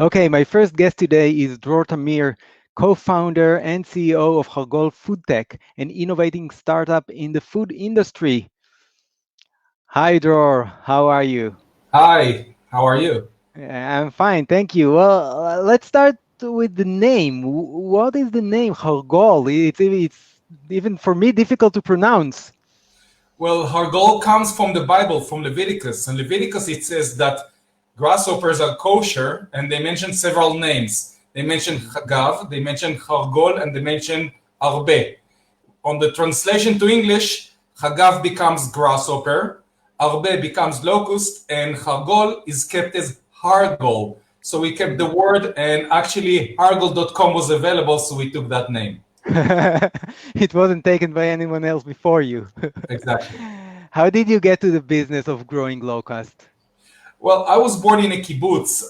Okay, my first guest today is Dror Tamir, co-founder and CEO of Hargol Foodtech, an innovating startup in the food industry. Hi, Dror. How are you? Hi, how are you? I'm fine, thank you. Well, let's start with the name. What is the name Hargol? It's even for me difficult to pronounce. Well, Hargol comes from the Bible, from Leviticus. In Leviticus, it says that grasshoppers are kosher, and they mention several names. They mention Chagav, they mention Hargol, and they mention Arbe. On the translation to English, Chagav becomes grasshopper, Arbe becomes locust, and Hargol is kept as Hargol. So we kept the word, and actually, Hargol.com was available, so we took that name. It wasn't taken by anyone else before you. Exactly. How did you get to the business of growing Locust? Well, I was born in a kibbutz,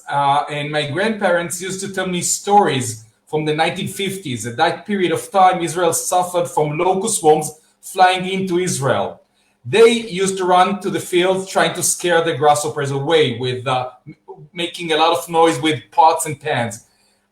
and my grandparents used to tell me stories from the 1950s. At that period of time, Israel suffered from locust swarms flying into Israel. They used to run to the fields trying to scare the grasshoppers away with making a lot of noise with pots and pans.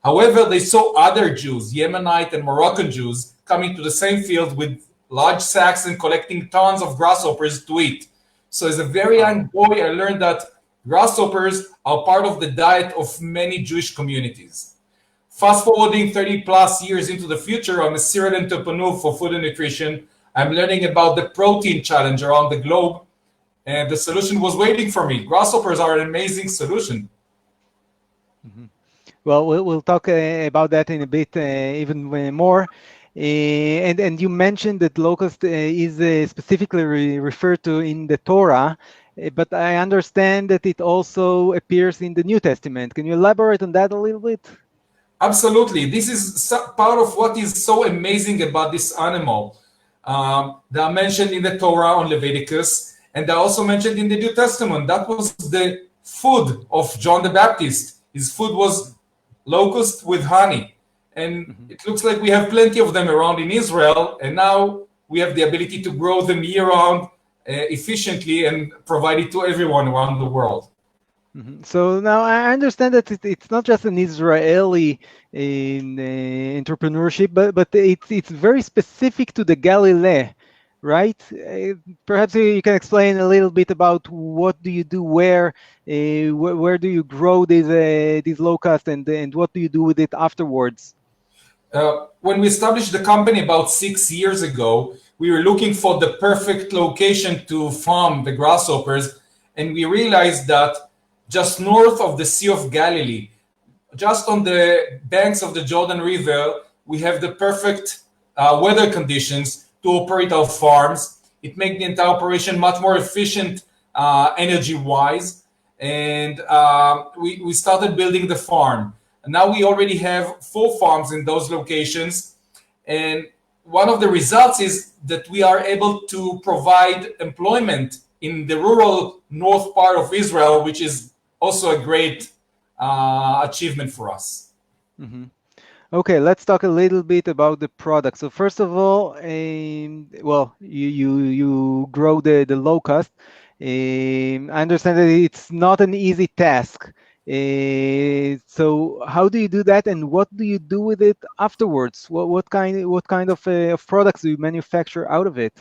However, they saw other Jews, Yemenite and Moroccan Jews, coming to the same field with large sacks and collecting tons of grasshoppers to eat. So, as a very young Wow. boy, I learned that grasshoppers are part of the diet of many Jewish communities. Fast forwarding 30 plus years into the future, I'm a serial entrepreneur for food and nutrition. I'm learning about the protein challenge around the globe, and the solution was waiting for me. Grasshoppers are an amazing solution. Mhm. Well, we'll talk about that in a bit, even more. And you mentioned that locust is specifically referred to in the Torah, but I understand that it also appears in the New Testament. Can you elaborate on that a little bit? Absolutely. This is part of what is so amazing about this animal. They are mentioned in the Torah on Leviticus, and they're also mentioned in the New Testament. That was the food of John the Baptist. His food was locust with honey. And Mhm. it looks like we have plenty of them around in Israel, and now we have the ability to grow them year round efficiently and provide it to everyone around the world. So now I understand that it's not just an Israeli entrepreneurship, but it's very specific to the Galilee, right? Perhaps you can explain a little bit about what do you do, where do you grow these locusts, and what do you do with it afterwards? When we established the company about 6 years ago, we were looking for the perfect location to farm the grasshoppers, and we realized that just north of the Sea of Galilee, just on the banks of the Jordan River, we have the perfect weather conditions to operate our farms. It makes the entire operation much more efficient energy wise. And we started building the farm. And now we already have 4 farms in those locations. And one of the results is that we are able to provide employment in the rural north part of Israel, which is also a great achievement for us. Mhm. Okay, let's talk a little bit about the product. So first of all, well, you grow the locust. I understand that it's not an easy task. So how do you do that, and what do you do with it afterwards? What kind of products do you manufacture out of it?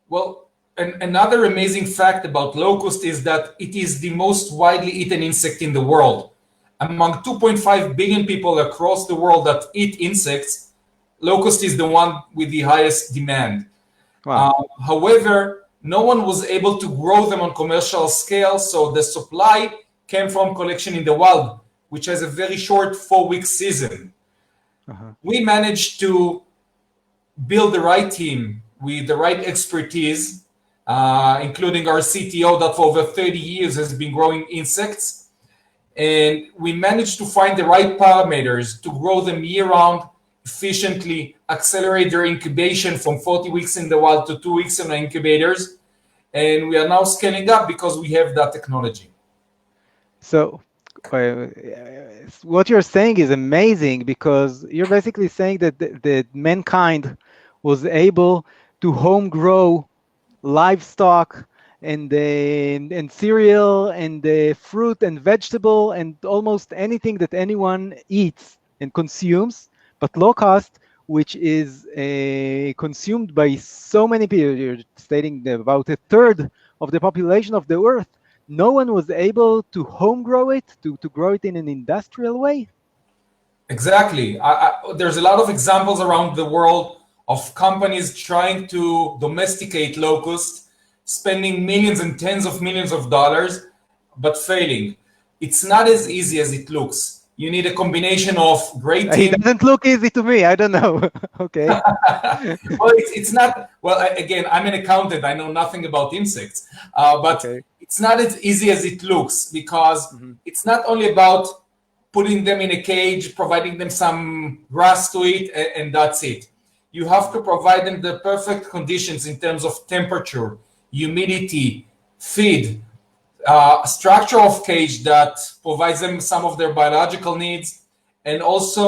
Well, another amazing fact about locust is that it is the most widely eaten insect in the world. Among 2.5 billion people across the world that eat insects, locust is the one with the highest demand. Wow. However, no one was able to grow them on commercial scale, so the supply came from collection in the wild, which has a very short 4 week season. Uh-huh. We managed to build the right team with the right expertise, including our CTO that for over 30 years has been growing insects. And we managed to find the right parameters to grow them year round efficiently, accelerate their incubation from 40 weeks in the wild to 2 weeks in the incubators. And we are now scaling up because we have that technology. So, what you're saying is amazing because you're basically saying that mankind was able to home grow livestock and cereal and fruit and vegetable and almost anything that anyone eats and consumes. But Locust, which is consumed by so many people, you're stating that about a third of the population of the earth, no one was able to home grow it, to grow it in an industrial way. Exactly. There's a lot of examples around the world of companies trying to domesticate locust, spending millions and tens of millions of dollars, but failing. It's not as easy as it looks. You need a combination of great It team. doesn't look easy to me. I don't know. Okay. Well, it's not. Well, again, I'm an accountant. I know nothing about insects, but Okay. it's not as easy as it looks because Mhm. it's not only about putting them in a cage, providing them some grass to eat, and that's it. You have to provide them the perfect conditions in terms of temperature, humidity, feed, structure of cage that provides them some of their biological needs, and also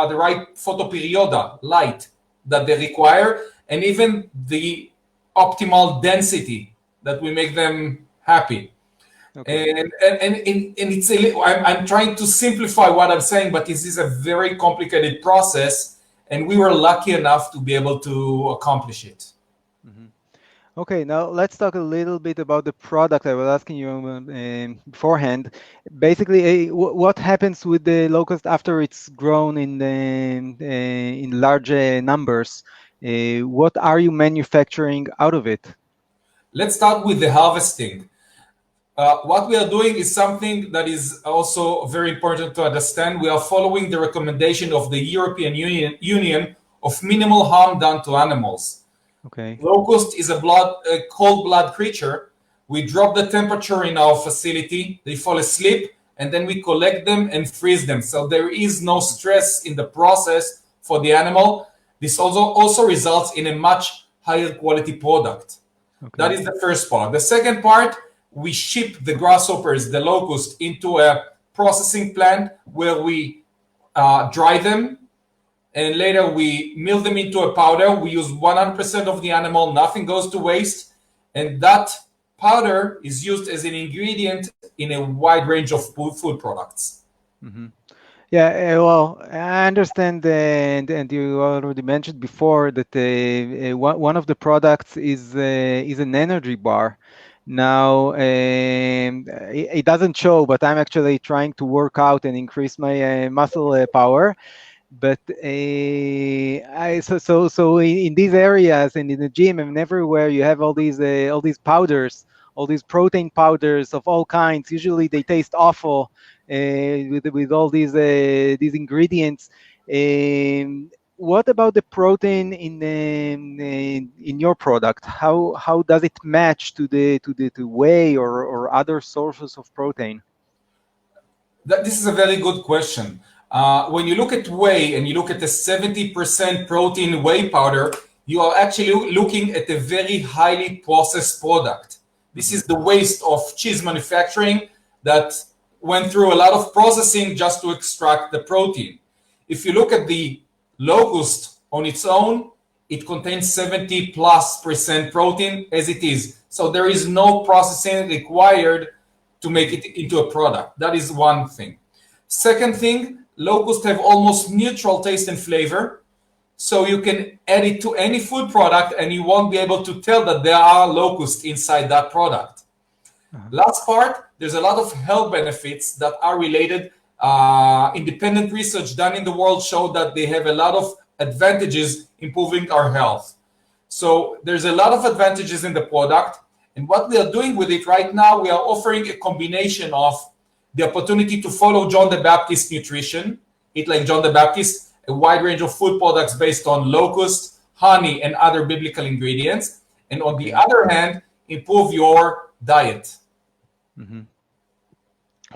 the right photoperioda, light that they require, and even the optimal density that will make them happy. Okay. And it's I'm trying to simplify what I'm saying, but this is a very complicated process, and we were lucky enough to be able to accomplish it. Mhm. Okay, now let's talk a little bit about the product I was asking you beforehand. Basically, what happens with the locust after it's grown in large numbers? What are you manufacturing out of it? Let's start with the harvesting. What we are doing is something that is also very important to understand. We are following the recommendation of the European Union of minimal harm done to animals. Okay. Locust is a cold blood creature. We drop the temperature in our facility, they fall asleep, and then we collect them and freeze them. So there is no stress in the process for the animal. This also results in a much higher quality product. That Okay. is the first part. The second part, we ship the grasshoppers, the locust, into a processing plant where we dry them, and later we mill them into a powder. We use 100% of the animal, nothing goes to waste, and that powder is used as an ingredient in a wide range of food products. Mhm. Yeah, well, I understand, and you already mentioned before that one of the products is an energy bar. Now, it doesn't show, but I'm actually trying to work out and increase my muscle power. But so in these areas and in the gym and everywhere, you have all these powders, all these protein powders of all kinds. Usually, they taste awful with all these ingredients. What about the protein in your product? How does it match to the whey or other sources of protein? This is a very good question. When you look at whey and you look at the 70% protein whey powder, you are actually looking at a very highly processed product. This Hmm. is the waste of cheese manufacturing that went through a lot of processing just to extract the protein. If you look at the locust on its own, it contains 70 plus percent protein as it is. So there is no processing required to make it into a product. That is one thing. Second thing, locusts have almost neutral taste and flavor. So you can add it to any food product and you won't be able to tell that there are locusts inside that product. Uh-huh. Last part, there's a lot of health benefits that are related. Independent research done in the world showed that they have a lot of advantages improving our health. So there's a lot of advantages in the product. And what we are doing with it right now, we are offering a combination of the opportunity to follow John the Baptist nutrition, eat like John the Baptist, a wide range of food products based on locust, honey, and other biblical ingredients. And on the Okay. other hand, improve your diet. Hmm.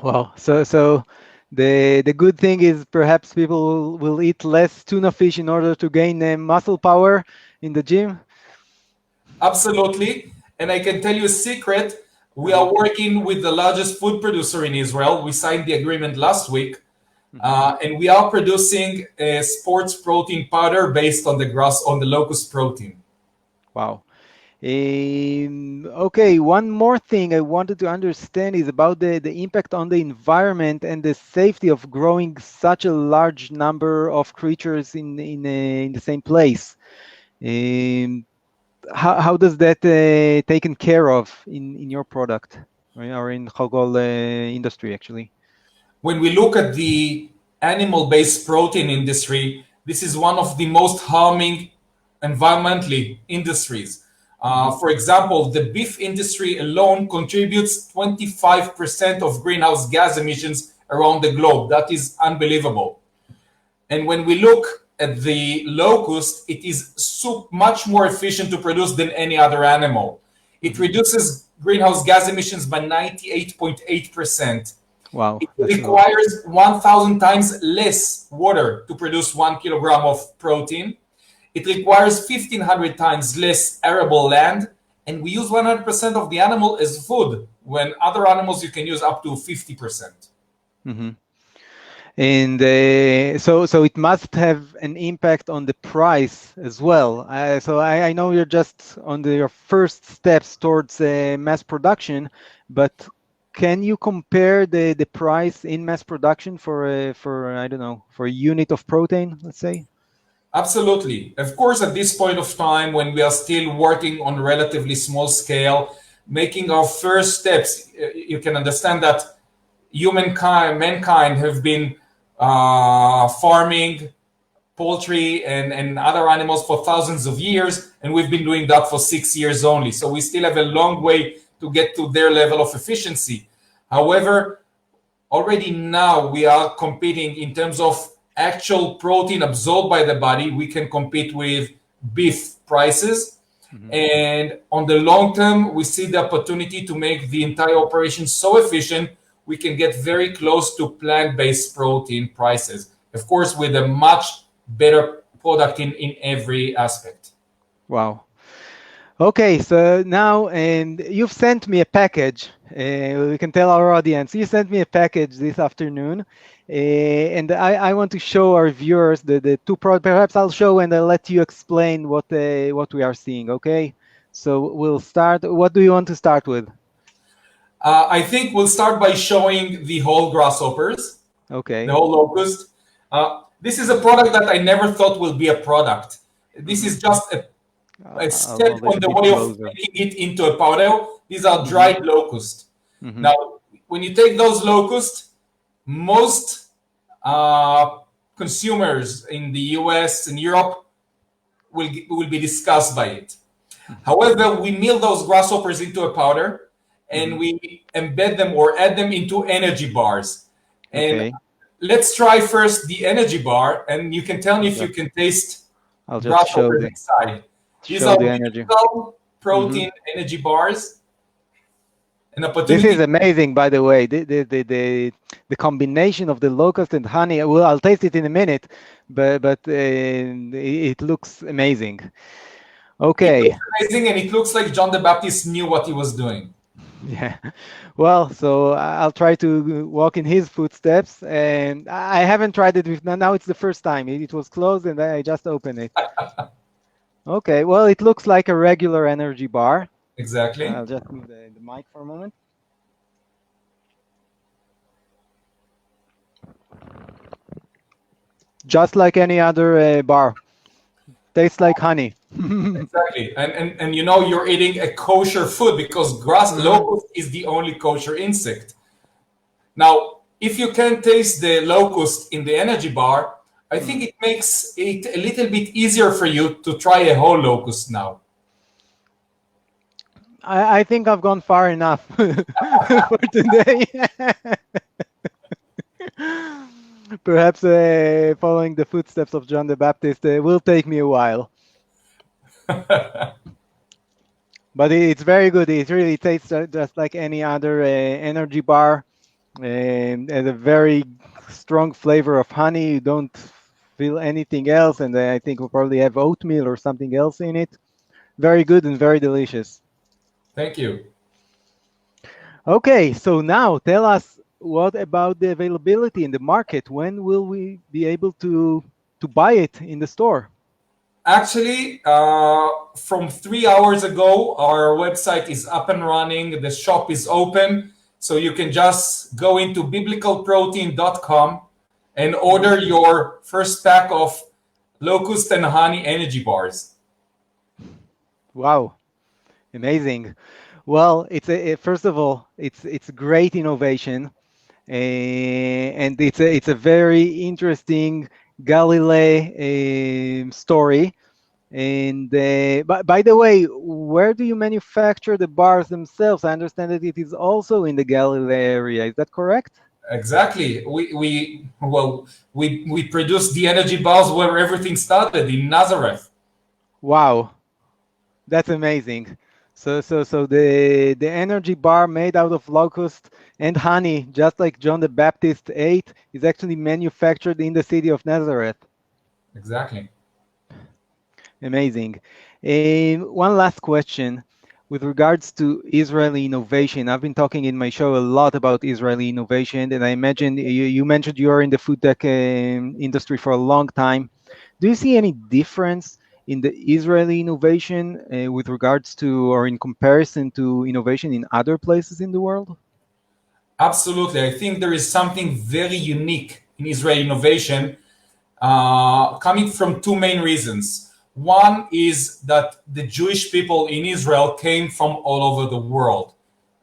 Well, so the good thing is perhaps people will eat less tuna fish in order to gain muscle power in the gym. Absolutely. And I can tell you a secret. We Uh-huh. are working with the largest food producer in Israel. We signed the agreement last week. Hmm. And we are producing a sports protein powder based on the locust protein. Wow. Okay, one more thing I wanted to understand is about the impact on the environment and the safety of growing such a large number of creatures in the same place. Um, how does that taken care of in your product or in Hargol industry actually? When we look at the animal-based protein industry, this is one of the most harming environmentally industries. Hmm. For example, the beef industry alone contributes 25% of greenhouse gas emissions around the globe. That is unbelievable. And when we look at the locust, it is much more efficient to produce than any other animal. It Hmm. reduces greenhouse gas emissions by 98.8%. Wow, It that's a lot. requires 1,000 times less water to produce 1 kilogram of protein. It requires 1,500 times less arable land. And we use 100% of the animal as food, when other animals you can use up to 50%. Hmm. And so it must have an impact on the price as well. So I know you're just on your first steps towards mass production, but can you compare the price in mass production for I don't know, for a unit of protein, let's say? Absolutely. Of course, at this point of time, when we are still working on relatively small scale, making our first steps, you can understand that mankind have been farming poultry and other animals for thousands of years, and we've been doing that for 6 years only. So we still have a long way to get to their level of efficiency. However, already now we are competing in terms of actual protein absorbed by the body. We can compete with beef prices. Hmm. And on the long term, we see the opportunity to make the entire operation so efficient we can get very close to plant-based protein prices. Of course, with a much better product in every aspect. Wow. Okay, so now, and you've sent me a package. We can tell our audience you sent me a package this afternoon, and I want to show our viewers the two products. Perhaps I'll show and I'll let you explain what we are seeing. Okay, so we'll start. What do you want to start with? I think we'll start by showing the whole grasshoppers, the Okay. whole locust. This is a product that I never thought will be a product. This Mm-hmm. is just a step I'll on let the you get way of closer. making it into a powder. These are Mm-hmm. dried locust. Mm-hmm. Now, when you take those locusts, most consumers in the US and Europe will be disgusted by it. Mm-hmm. However, we mill those grasshoppers into a powder Mm-hmm. and we embed them or add them into energy bars. And Okay. let's try first the energy bar, and you can tell me I'll if you just can taste I'll just grasshoppers inside. These show are the energy. vegetable Mm-hmm. protein energy bars, an This is opportunity. amazing, by the way. The combination of the locust and honey. Well, I'll taste it in a minute, but it looks amazing. It Okay, looks amazing, and it looks like John the Baptist knew what he was doing. yeah. Well, so I'll try to walk in his footsteps, and I haven't tried it with now. It's the first time. It was closed, and I just opened it. Okay. Well, it looks like a regular energy bar. Exactly. I'll just move the mic for a moment. Just like any other bar. Tastes like honey. Exactly. And you know you're eating a kosher food because grass Mhm. locust is the only kosher insect. Now, if you can taste the locust in the energy bar, I think Mm. it makes it a little bit easier for you to try a whole locust now. I think I've gone far enough for today. Perhaps following the footsteps of John the Baptist will take me a while, but it's very good. It really tastes just like any other energy bar, and has a very strong flavor of honey. You don't feel anything else, and I think we'll probably have oatmeal or something else in it. Very good and very delicious. Thank you. Okay, so now tell us what about the availability in the market? When will we be able to buy it in the store? Actually, from 3 hours ago, our website is up and running. The shop is open. So you can just go into biblicalprotein.com and order your first pack of Locust and Honey energy bars. Wow, amazing. Well, first of all, it's great innovation, and it's a very interesting Galilee story. And by the way, where do you manufacture the bars themselves? I understand that it is also in the Galilee area. Is that correct? Exactly. We produced the energy bars where everything started in Nazareth. Wow, that's amazing. So the energy bar made out of locust and honey, just like John the Baptist ate, is actually manufactured in the city of Nazareth. Exactly. Amazing. One last question with regards to Israeli innovation. I've been talking in my show a lot about Israeli innovation, and I imagine you mentioned you're in the food tech industry for a long time. Do you see any difference in the Israeli innovation with regards to or in comparison to innovation in other places in the world? Absolutely. I think there is something very unique in Israeli innovation coming from two main reasons. One is that the Jewish people in Israel came from all over the world.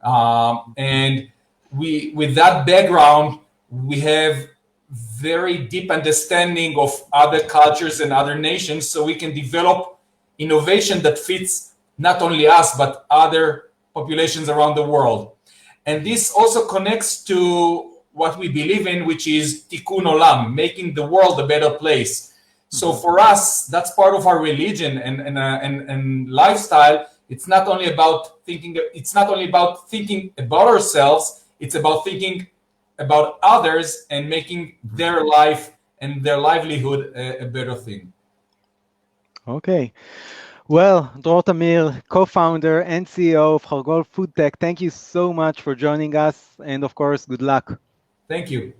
And with that background, we have very deep understanding of other cultures and other nations, so we can develop innovation that fits not only us, but other populations around the world. And this also connects to what we believe in, which is tikkun olam, making the world a better place. So for us, that's part of our religion and lifestyle. It's not only about thinking. It's not only about thinking about ourselves. It's about thinking about others and making their life and their livelihood a better thing. Okay. Well, Dror Tamir, co-founder and CEO of Hargol Foodtech, thank you so much for joining us, and of course, good luck. Thank you.